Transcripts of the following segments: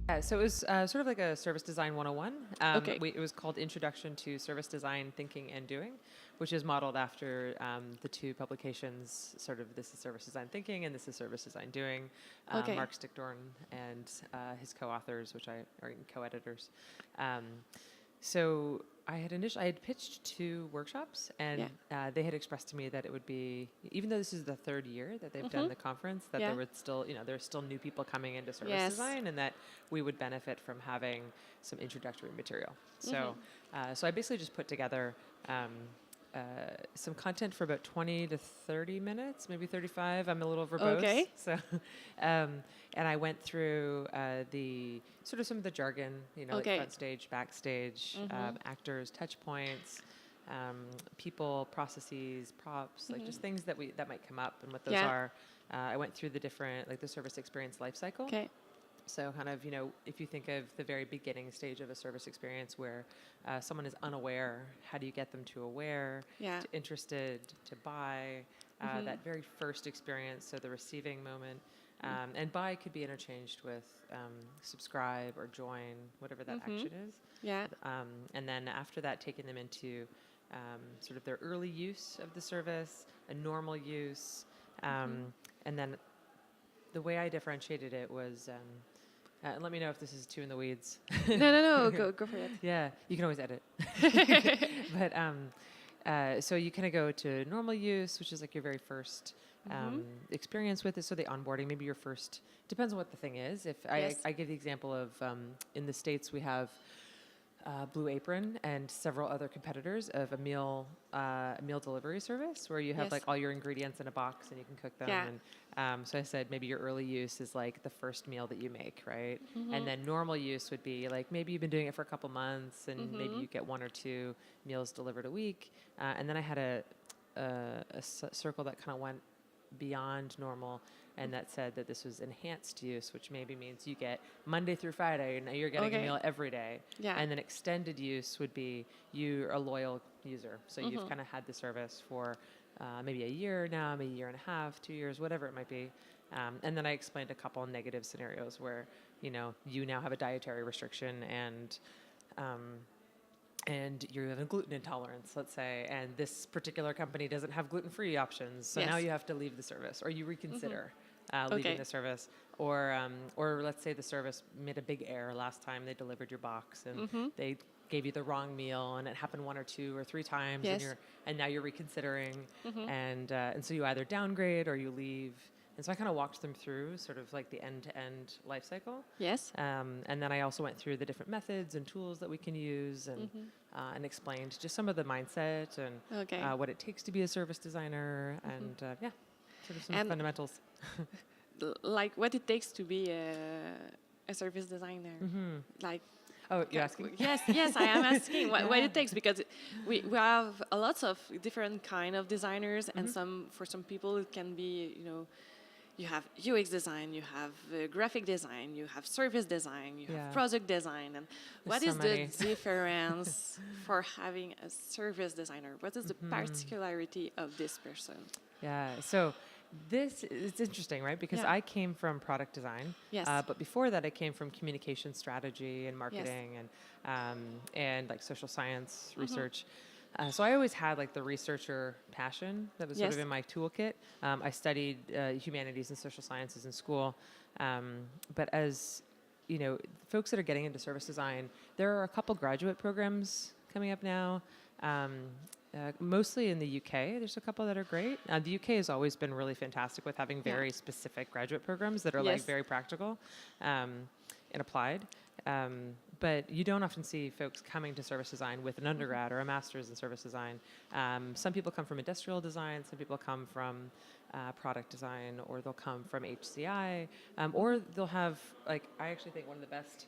Yeah, so it was sort of like a service design 101. Okay. It was called Introduction to Service Design Thinking and Doing, which is modeled after the two publications, sort of This is Service Design Thinking and This is Service Design Doing, Okay. Mark Stickdorn and his co-authors, which are co-editors. So I had pitched 2 workshops, and they had expressed to me that it would be, even though this is the 3rd year that they've done the conference, that there would still, there's still new people coming into service design, and that we would benefit from having some introductory material. So, so I basically just put together some content for about 20 to 30 minutes, maybe 35. I'm a little verbose. Okay. So, and I went through the sort of some of the jargon, like front stage, backstage, actors, touch points, people, processes, props, like just things that might come up and what those are. I went through the different, like the service experience life cycle. Okay. So kind of, if you think of the very beginning stage of a service experience where someone is unaware, how do you get them to aware, to interested, to buy, that very first experience, so the receiving moment. And buy could be interchanged with subscribe or join, whatever that action is. Yeah. And then after that, taking them into sort of their early use of the service, a normal use, and then the way I differentiated it was, and let me know if this is too in the weeds. No, go for it. Yeah, you can always edit. But so you kind of go to normal use, which is like your very first experience with it. So the onboarding, maybe your first, depends on what the thing is. If I give the example of, in the States, we have Blue Apron and several other competitors of a meal delivery service where you have like all your ingredients in a box and you can cook them. Yeah. And so I said maybe your early use is like the first meal that you make, right? And then normal use would be like maybe you've been doing it for a couple months and maybe you get 1 or 2 meals delivered a week. And then I had a circle that kind of went beyond normal, and that said that this was enhanced use, which maybe means you get Monday through Friday, and you're getting a meal every day. Yeah. And then extended use would be you're a loyal user. So you've kind of had the service for maybe a year now, maybe a year and a half, 2 years, whatever it might be. And then I explained a couple of negative scenarios where, you now have a dietary restriction and you have a gluten intolerance, let's say, and this particular company doesn't have gluten-free options, so now you have to leave the service, or you reconsider leaving the service, or let's say the service made a big error last time they delivered your box, and they gave you the wrong meal, and it happened 1 or 2 or 3 times, and now you're reconsidering, and so you either downgrade or you leave. And so I kind of walked them through sort of like the end-to-end life cycle. Yes. And then I also went through the different methods and tools that we can use and explained just some of the mindset and what it takes to be a service designer and sort of some fundamentals. Like what it takes to be a service designer. Like. Oh, you're asking? Yes, I am asking what it takes, because we have a lots of different kind of designers, and for some people it can be, you have UX design, you have graphic design, you have service design, you have product design, and what is the difference for having a service designer? What is the particularity of this person? Yeah, so it's interesting, right? Because I came from product design, but before that I came from communication strategy and marketing and like social science research. So I always had like the researcher passion that was sort of in my toolkit. I studied humanities and social sciences in school, but as folks that are getting into service design, there are a couple graduate programs coming up now. Mostly in the UK, there's a couple that are great. The UK has always been really fantastic with having very specific graduate programs that are like very practical and applied. But you don't often see folks coming to service design with an undergrad or a master's in service design. Some people come from industrial design, some people come from product design, or they'll come from HCI, or they'll have, like, I actually think one of the best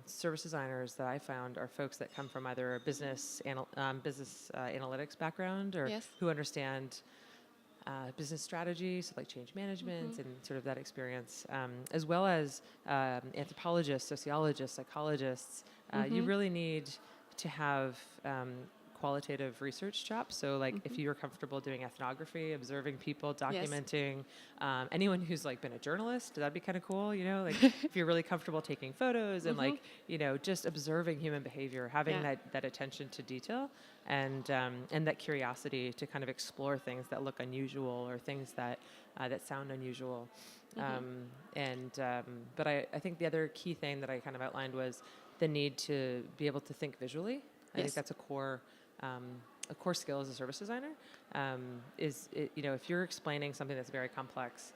service designers that I found are folks that come from either a business analytics background or who understand business strategy, so like change management and sort of that experience, as well as anthropologists, sociologists, psychologists. You really need to have qualitative research chops. So like if you're comfortable doing ethnography, observing people, documenting, anyone who's like been a journalist, that'd be kind of cool, you know, like if you're really comfortable taking photos and like, you know, just observing human behavior, having that attention to detail and that curiosity to kind of explore things that look unusual or things that sound unusual. But I think the other key thing that I kind of outlined was the need to be able to think visually. I think that's a core skill as a service designer. You know, if you're explaining something that's very complex,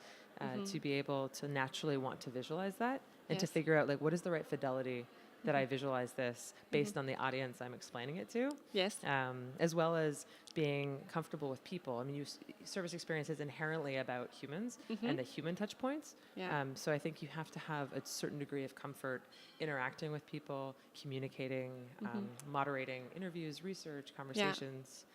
to be able to naturally want to visualize that and to figure out like what is the right fidelity that I visualize this based on the audience I'm explaining it to. Yes. As well as being comfortable with people. I mean, service experience is inherently about humans and the human touch points. Yeah. So I think you have to have a certain degree of comfort interacting with people, communicating, moderating interviews, research, conversations.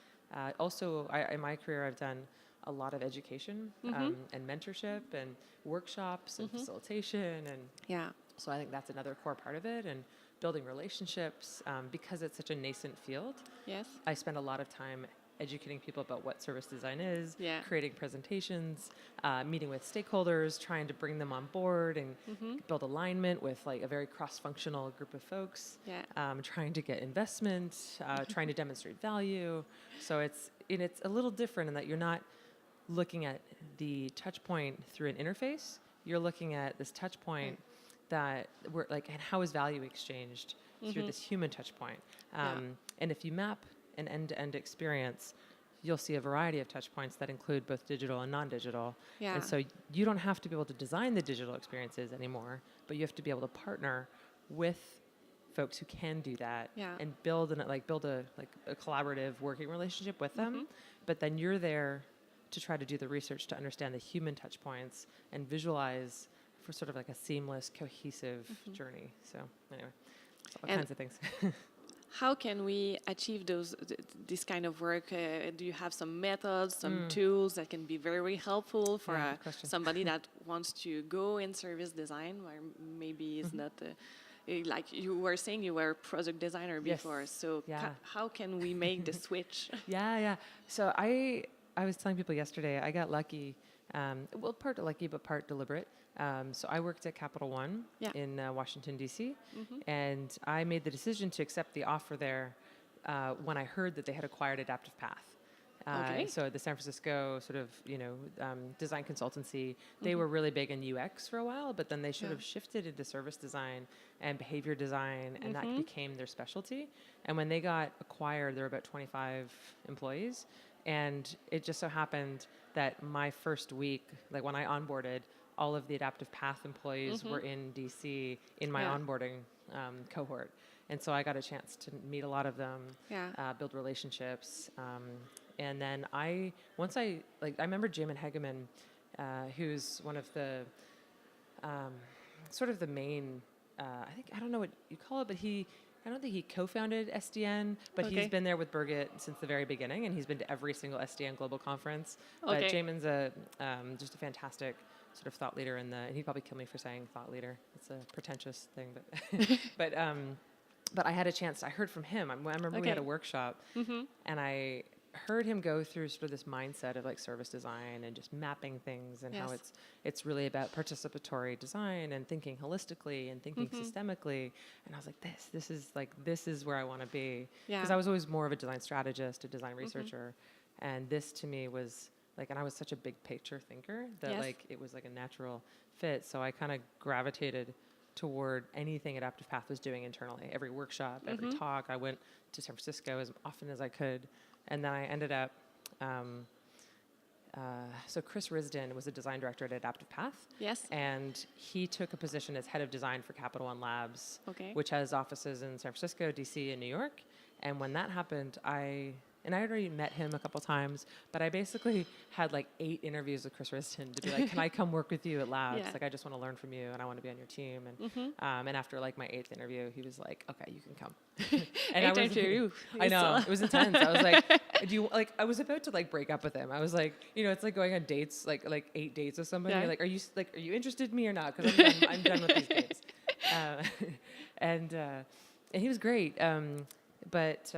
Also, in my career, I've done a lot of education and mentorship and workshops and facilitation. And so I think that's another core part of it. And building relationships, because it's such a nascent field. Yes. I spend a lot of time educating people about what service design is, creating presentations, meeting with stakeholders, trying to bring them on board and build alignment with like a very cross-functional group of folks, trying to get investment, trying to demonstrate value. So it's a little different in that you're not looking at the touch point through an interface. You're looking at this touch point that we're like, and how is value exchanged through this human touch point? And if you map an end-to-end experience, you'll see a variety of touch points that include both digital and non-digital. Yeah. And so you don't have to be able to design the digital experiences anymore, but you have to be able to partner with folks who can do that and build a collaborative working relationship with them. But then you're there to try to do the research to understand the human touch points and visualize for sort of like a seamless, cohesive journey. So anyway, all kinds of things. How can we achieve this kind of work? Do you have some methods, some tools that can be very helpful for somebody that wants to go in service design, where maybe is not like you were saying, you were a product designer before. So how can we make the switch? So I was telling people yesterday, I got lucky. Part lucky, but part deliberate. So I worked at Capital One in Washington, D.C., and I made the decision to accept the offer there when I heard that they had acquired Adaptive Path. So the San Francisco sort of, design consultancy, they were really big in UX for a while, but then they sort of shifted into service design and behavior design, and that became their specialty. And when they got acquired, there were about 25 employees. And it just so happened that my first week, like when I onboarded, all of the Adaptive Path employees were in DC in my onboarding cohort. And so I got a chance to meet a lot of them, build relationships. And then I remember Jamin Hegeman, who's one of the, sort of the main, I don't know what you call it, but I don't think he co-founded SDN, but he's been there with Birgit since the very beginning, and he's been to every single SDN global conference. But Jamin's just a fantastic sort of thought leader and he'd probably kill me for saying thought leader. It's a pretentious thing, but but I had a chance. I heard from him. I remember we had a workshop, and I heard him go through sort of this mindset of like service design and just mapping things and how it's really about participatory design and thinking holistically and thinking systemically. And I was like, this is where I want to be. Because I was always more of a design strategist, a design researcher. And this to me was like, and I was such a big picture thinker that like, it was like a natural fit. So I kind of gravitated toward anything Adaptive Path was doing internally. Every workshop, every talk, I went to San Francisco as often as I could. And then I ended up, so Chris Risden was a design director at Adaptive Path. Yes. And he took a position as head of design for Capital One Labs, which has offices in San Francisco, DC, and New York. And when that happened, I had already met him a couple times, but I basically had like 8 interviews with Chris Risden to be like, can I come work with you at Labs? Like, I just want to learn from you and I want to be on your team. And and after like my 8th interview, he was like, okay, you can come. And I know, it was intense. I was like, I was about to like break up with him. I was like, it's like going on dates, like 8 dates with somebody. You're like, are you interested in me or not? Because I'm done with these dates. And he was great. But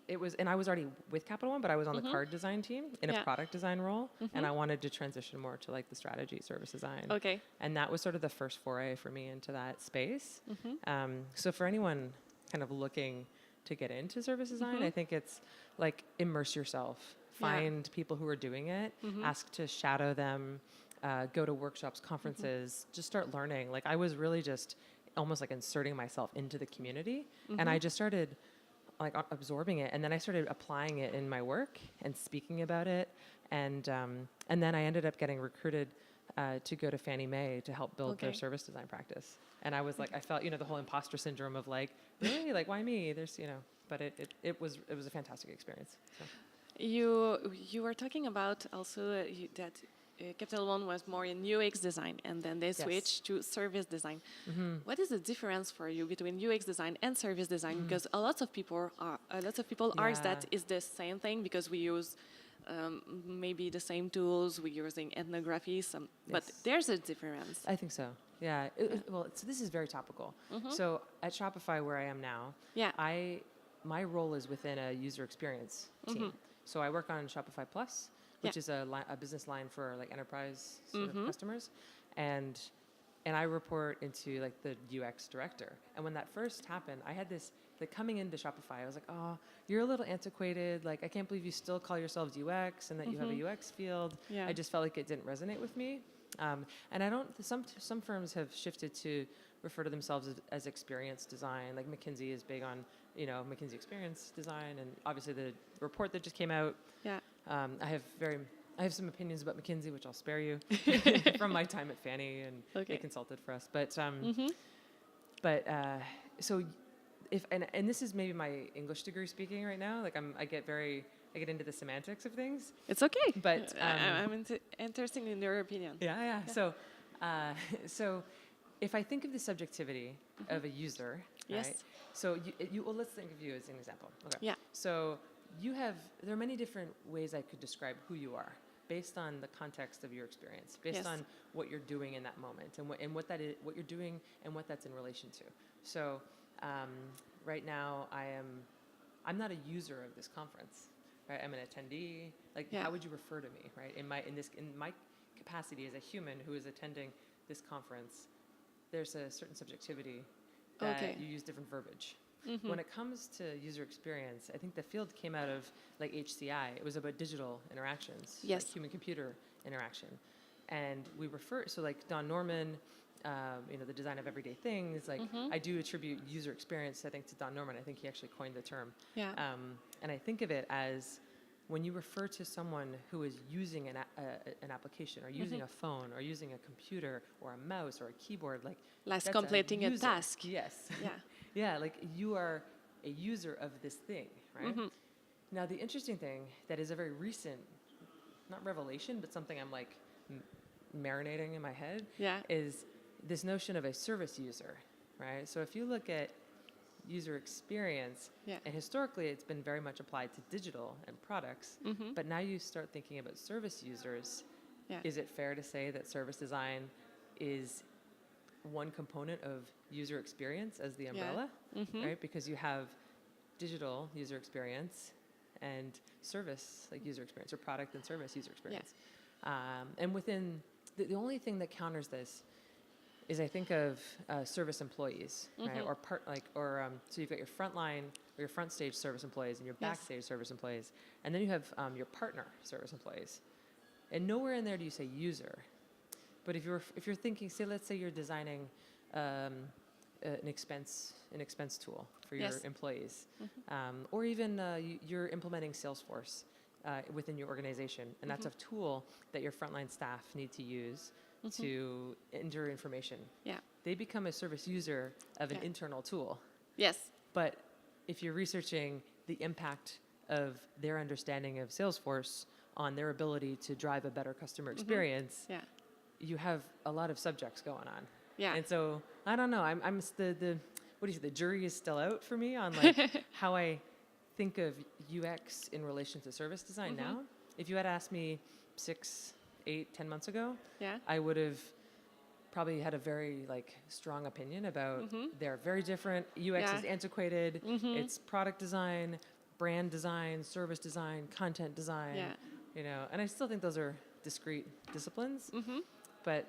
it was, and I was already with Capital One, but I was on the card design team in a product design role, and I wanted to transition more to like the strategy service design. Okay. And that was sort of the first foray for me into that space. So for anyone kind of looking to get into service design, I think it's like immerse yourself, find people who are doing it, ask to shadow them, go to workshops, conferences, just start learning. Like I was really just almost like inserting myself into the community, and I just started like absorbing it, and then I started applying it in my work and speaking about it, and then I ended up getting recruited to go to Fannie Mae to help build their service design practice. And I was like, I felt, the whole imposter syndrome of like, really, like why me? There's, but it was a fantastic experience. So. You were talking about also that Capital One was more in UX design, and then they switched to service design. What is the difference for you between UX design and service design? Because a lot of people ask that is the same thing because we use maybe the same tools. We're using ethnography, but there's a difference. I think so. Yeah. Well, so this is very topical. So at Shopify, where I am now, my role is within a user experience team. So I work on Shopify Plus, which is a business line for like enterprise sort of customers, and I report into like the UX director. And when that first happened, I had this like coming into Shopify, I was like, oh, you're a little antiquated. Like I can't believe you still call yourselves UX and that you have a UX field. Yeah. I just felt like it didn't resonate with me. And I don't. Some firms have shifted to refer to themselves as experience design. Like McKinsey is big on McKinsey experience design, and obviously the report that just came out. Yeah. I have some opinions about McKinsey, which I'll spare you from my time at Fannie, and they consulted for us. But so if and this is maybe my English degree speaking right now. Like I get into the semantics of things. It's okay. But I'm interested in your opinion. Yeah. So if I think of the subjectivity of a user, right? So let's think of you as an example. Okay. Yeah. So there are many different ways I could describe who you are based on the context of your experience, based on what you're doing in that moment, and what that is, what you're doing, and what that's in relation to. So right now, I'm not a user of this conference, right? I'm an attendee. Like, how would you refer to me, right? In my capacity as a human who is attending this conference, there's a certain subjectivity that you use different verbiage. When it comes to user experience, I think the field came out of like HCI. It was about digital interactions, like human-computer interaction. And we so like Don Norman, the design of everyday things, like I do attribute user experience, I think, to Don Norman. I think he actually coined the term. Yeah. And I think of it as when you refer to someone who is using an application or using a phone or using a computer or a mouse or a keyboard, like that's completing a task. Yes. Yeah. Yeah, like you are a user of this thing, right? Now, the interesting thing that is a very recent, not revelation, but something I'm like marinating in my head, is this notion of a service user, right? So if you look at user experience, and historically it's been very much applied to digital and products, but now you start thinking about service users. Is it fair to say that service design is one component of user experience as the umbrella, right? Because you have digital user experience and service like user experience, or product and service user experience. And within the only thing that counters this is I think of service employees, right? Or so you've got your frontline or your front stage service employees and your backstage service employees, and then you have your partner service employees. And nowhere in there do you say user. But if you're thinking, let's say you're designing an expense tool for your employees, or even you're implementing Salesforce within your organization, and that's a tool that your frontline staff need to use to enter information. Yeah, they become a service user of an internal tool. Yes, but if you're researching the impact of their understanding of Salesforce on their ability to drive a better customer experience, you have a lot of subjects going on. Yeah. And so I don't know. I'm the jury is still out for me on like how I think of UX in relation to service design now. If you had asked me 6, 8, 10 months ago, I would have probably had a very like strong opinion about they're very different. UX is antiquated. It's product design. brand design, service design, content design. Yeah. You know, and I still think those are discrete disciplines. Mm-hmm. But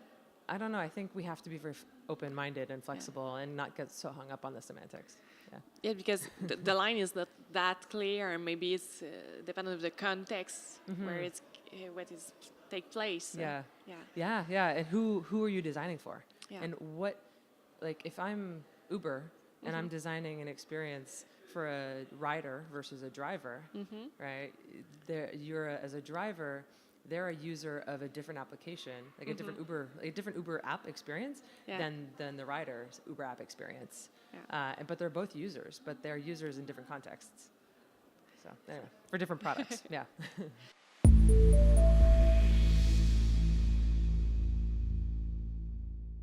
I don't know. I think we have to be very open-minded and flexible and not get so hung up on the semantics. Yeah. Yeah, because the line is not that clear, and maybe it's dependent of the context where it's what is take place. Yeah. Yeah. Yeah, yeah. And who are you designing for? Yeah. And what, like, if I'm Uber and I'm designing an experience for a rider versus a driver, right? As a driver, they're a user of a different application, like a different Uber app experience than the rider's Uber app experience. Yeah. But they're both users, but they're users in different contexts. So anyway, for different products. Yeah.